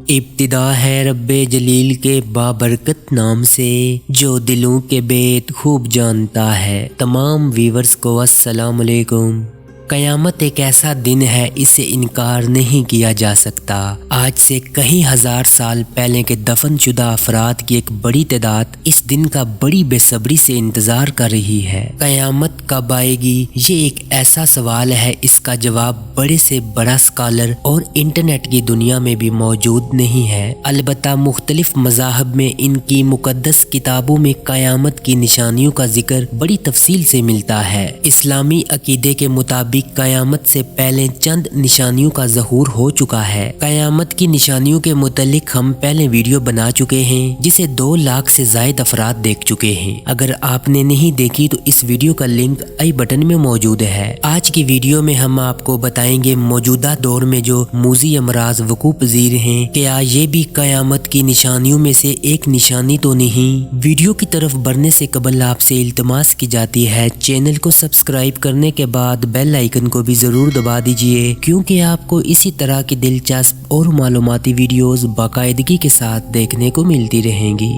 ابتدا ہے رب جلیل کے بابرکت نام سے جو دلوں کے بیت خوب جانتا ہے۔ تمام ویورز کو السلام علیکم۔ قیامت ایک ایسا دن ہے، اسے انکار نہیں کیا جا سکتا۔ آج سے کئی ہزار سال پہلے کے دفن شدہ افراد کی ایک بڑی تعداد اس دن کا بڑی بے صبری سے انتظار کر رہی ہے۔ قیامت کب آئے گی، یہ ایک ایسا سوال ہے، اس کا جواب بڑے سے بڑا اسکالر اور انٹرنیٹ کی دنیا میں بھی موجود نہیں ہے۔ البتہ مختلف مذاہب میں ان کی مقدس کتابوں میں قیامت کی نشانیوں کا ذکر بڑی تفصیل سے ملتا ہے۔ اسلامی عقیدے کے مطابق قیامت سے پہلے چند نشانیوں کا ظہور ہو چکا ہے۔ قیامت کی نشانیوں کے متعلق ہم پہلے ویڈیو بنا چکے ہیں، جسے 2 لاکھ سے زائد افراد دیکھ چکے ہیں۔ اگر آپ نے نہیں دیکھی تو اس ویڈیو کا لنک آئی بٹن میں موجود ہے۔ آج کی ویڈیو میں ہم آپ کو بتائیں گے موجودہ دور میں جو موذی امراض وقوع پذیر ہیں، کیا یہ بھی قیامت کی نشانیوں میں سے ایک نشانی تو نہیں؟ ویڈیو کی طرف بڑھنے سے قبل آپ سے التماس کی جاتی ہے چینل کو سبسکرائب کرنے کے بعد بیل آئیکن کو بھی ضرور دبا دیجئے، کیونکہ آپ کو اسی طرح کی دلچسپ اور معلوماتی ویڈیوز باقاعدگی کے ساتھ دیکھنے کو ملتی رہیں گی۔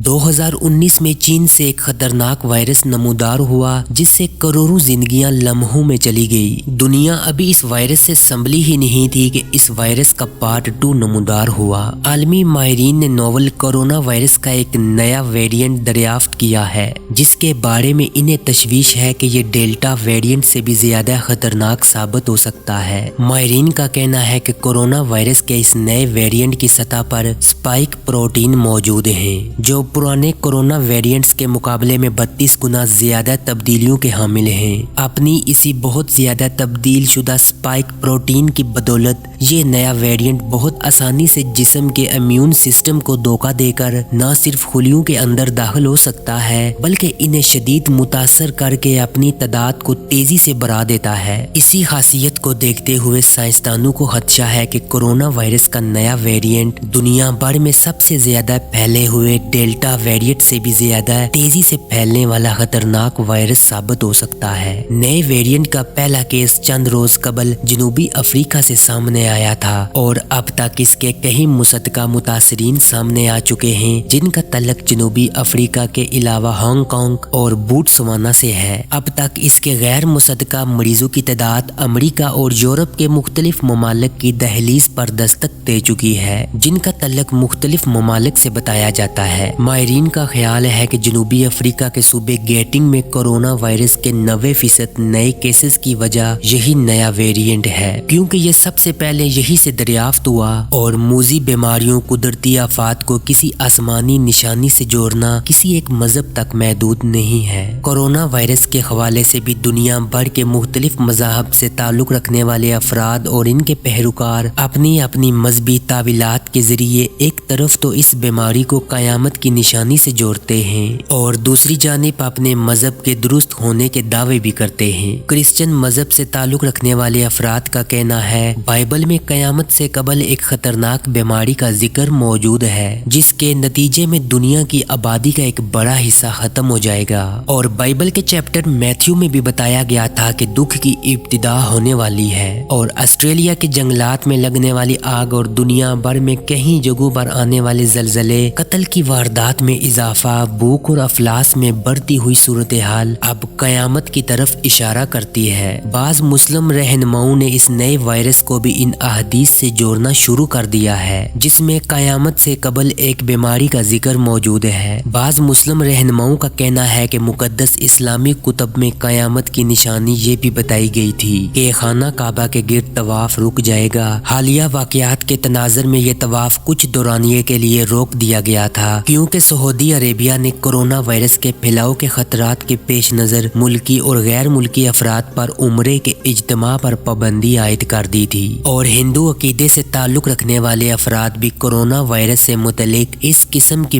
2019 میں چین سے ایک خطرناک وائرس نمودار ہوا جس سے کروڑوں زندگیاں لمحوں میں چلی گئی۔ دنیا ابھی اس وائرس سے سنبھلی ہی نہیں تھی کہ اس وائرس کا پارٹ 2 نمودار ہوا۔ عالمی ماہرین نے نوول کورونا وائرس کا ایک نیا ویرینٹ دریافت کیا ہے، جس کے بارے میں انہیں تشویش ہے کہ یہ ڈیلٹا ویرینٹ سے بھی زیادہ خطرناک ثابت ہو سکتا ہے۔ ماہرین کا کہنا ہے کہ کورونا وائرس کے اس نئے ویرینٹ کی سطح پر اسپائک پروٹین موجود ہیں، جو پرانے کورونا ویرینٹس کے مقابلے میں 32 گنا زیادہ تبدیلیوں کے حامل ہیں۔ اپنی اسی بہت زیادہ تبدیل شدہ اسپائک پروٹین کی بدولت یہ نیا ویرینٹ بہت آسانی سے جسم کے امیون سسٹم کو دھوکہ دے کر نہ صرف خلیوں کے اندر داخل ہو سکتا ہے، بلکہ انہیں شدید متاثر کر کے اپنی تعداد کو تیزی سے بڑھا دیتا ہے۔ اسی خاصیت کو دیکھتے ہوئے سائنسدانوں کو خدشہ ہے کہ کورونا وائرس کا نیا ویرینٹ دنیا بھر میں سب سے زیادہ پھیلے ہوئے ڈیلٹا ویرینٹ سے بھی زیادہ تیزی سے پھیلنے والا خطرناک وائرس ثابت ہو سکتا ہے۔ نئے ویرینٹ کا پہلا کیس چند روز قبل جنوبی افریقہ سے سامنے آیا تھا، اور اب تک اس کے کئی مصدقہ متاثرین سامنے آ چکے ہیں، جن کا تعلق جنوبی افریقہ کے علاوہ ہانگ کانگ اور بوٹسوانا سے ہے۔ اب تک اس کے غیر مصدقہ مریضوں کی تعداد امریکہ اور یورپ کے مختلف ممالک کی دہلیز پر دستک دے چکی ہے، جن کا تعلق مختلف ممالک سے بتایا جاتا ہے۔ ماہرین کا خیال ہے کہ جنوبی افریقہ کے صوبے گیٹنگ میں کورونا وائرس کے 90% نئے کیسز کی وجہ یہی نیا ویرینٹ ہے، کیونکہ یہ سب سے پہلے یہی سے دریافت ہوا، اور موذی بیماریوں، قدرتی آفات کو کسی آسمانی نشانی سے جوڑنا کسی ایک مذہب تک محدود نہیں ہے۔ کورونا وائرس کے حوالے سے بھی دنیا بھر کے مختلف مذاہب سے تعلق رکھنے والے افراد اور ان کے پیروکار اپنی اپنی مذہبی تعویلات کے ذریعے ایک طرف تو اس بیماری کو قیامت کی نشانی سے جوڑتے ہیں، اور دوسری جانب اپنے مذہب کے درست ہونے کے دعوے بھی کرتے ہیں۔ کرسچن مذہب سے تعلق رکھنے والے افراد کا کہنا ہے بائبل میں قیامت سے قبل ایک خطرناک بیماری کا ذکر موجود ہے، جس کے نتیجے میں دنیا کی آبادی کا ایک بڑا حصہ ختم ہو جائے گا، اور بائبل کے چیپٹر میتھیو میں بھی بتایا گیا تھا کہ دکھ کی ابتدا ہونے والی ہے، اور آسٹریلیا کے جنگلات میں لگنے والی آگ اور دنیا بھر میں کئی جگہوں پر آنے والے زلزلے، قتل کی واردات میں اضافہ، بھوک اور افلاس میں بڑھتی ہوئی صورتحال اب قیامت کی طرف اشارہ کرتی ہے۔ بعض مسلم رہنماؤں نے اس نئے وائرس کو بھی ان احادیث سے جوڑنا شروع کر دیا ہے، جس میں قیامت سے قبل ایک بیماری کا ذکر موجود ہے۔ بعض مسلم رہنماؤں کا کہنا ہے کہ مقدس اسلامی کتب میں قیامت کی نشانی یہ بھی بتائی گئی تھی کہ خانہ کعبہ کے گرد طواف رک جائے گا۔ حالیہ واقعات کے تناظر میں یہ طواف کچھ دورانیے کے لیے روک دیا گیا تھا، کیونکہ سعودی عربیہ نے کورونا وائرس کے پھیلاؤ کے خطرات کے پیش نظر ملکی اور غیر ملکی افراد پر عمرے کے اجتماع پر پابندی عائد کر دی تھی، اور ہندو عقیدے سے تعلق رکھنے والے افراد بھی کورونا وائرس سے متعلق اس قسم کی